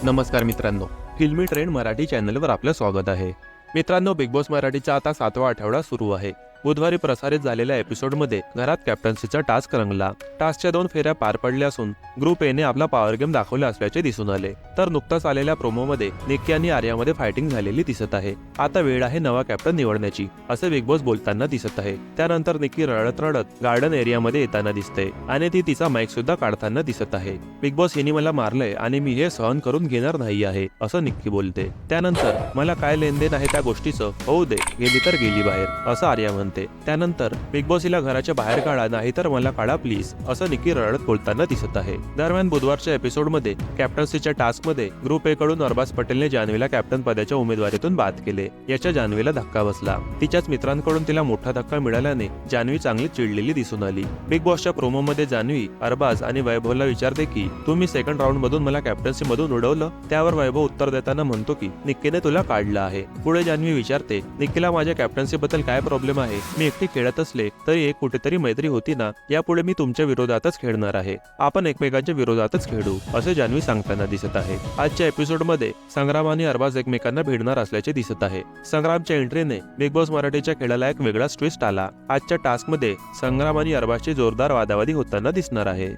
नमस्कार मित्रांनो, फिल्मी ट्रेंड मराठी चॅनलवर आपलं स्वागत आहे. मित्रांनो, बिग बॉस मराठीचा आता 7वा आठवडा सुरू आहे. बुधवारी प्रसारित झालेल्या एपिसोडमध्ये घरात कॅप्टन्सीचा टास्क रंगला. टास्कच्या 2 फेऱ्या पार पडल्या असून ग्रुप एने आपला पॉवर गेम दाखवला असल्याचे दिसून आले. तर नुकताच आलेल्या प्रोमोमध्ये निक्की आणि आर्यामध्ये फायटिंग झालेली दिसत आहे. आता वेळ आहे नवा कॅप्टन निवडण्याची, असे बिग बॉस बोलताना दिसत आहे. त्यानंतर निक्की रडत रडत गार्डन एरियामध्ये येताना दिसते आणि ती तिचा माईक सुद्धा काढताना दिसत आहे. बिग बॉस यांनी मला मारलंय आणि मी हे सहन करून घेणार नाही आहे, असं निक्की बोलते. त्यानंतर मला काय लेनदेन आहे त्या गोष्टीचं, होऊ दे, गेली तर गेली बाहेर, असं आर्या म्हणते. त्यानंतर बिग बॉस हिला घराच्या बाहेर काढा, नाही तर मला काढा प्लीज, असं निक्की रडत बोलताना दिसत आहे. दरम्यान बुधवारच्या एपिसोडमध्ये कॅप्टन्सीच्या टास्कमध्ये ग्रुप ए कडून अरबाज पटेलने जान्हवीला कॅप्टन पदाच्या उमेदवारीतून बाद केले. याच्या जान्हवीला धक्का बसला. तिच्याच मित्रांकडून तिला मोठा धक्का मिळाल्याने जान्हवी चांगली चिडलेली दिसून आली. बिग बॉसच्या प्रोमोमध्ये जान्हवी अरबाज आणि वैभवला विचारते की तुम्ही सेकंड राऊंड मधून मला कॅप्टन्सी मधून उडवलं. त्यावर वैभव उत्तर देताना म्हणतो की निक्कीने तुला काढलं आहे. पुढे जान्हवी विचारते, निक्कीला माझ्या कॅप्टन्सी बद्दल काय प्रॉब्लेम आहे? मी एकटी खेळत असले तरी एक कुठेतरी मैत्री होती ना. यापुढे मी तुमच्या विरोधातच खेळणार आहे. आपण एकमेकांच्या विरोधातच खेळू, असे जान्हवी सांगताना दिसत आहे. आजच्या एपिसोडमध्ये संग्राम आणि अरबाज एकमेकांना भिडणार असल्याचे दिसत आहे. संग्रामच्या एंट्रीने बिग बॉस मराठीच्या खेळाला एक वेगळाच ट्विस्ट आला. आजच्या टास्कमध्ये संग्राम आणि अरबाजची जोरदार वादावादी होताना दिसणार आहे.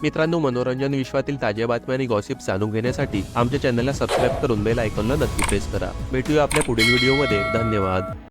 मित्रांनो, मनोरंजन विश्वातील ताज्या बातम्या आणि गॉसिप जाणून घेण्यासाठी आमच्या चॅनलला सबस्क्राईब करून बेल आयकॉनला नक्की प्रेस करा. भेटूया आपल्या पुढील व्हिडिओमध्ये. धन्यवाद.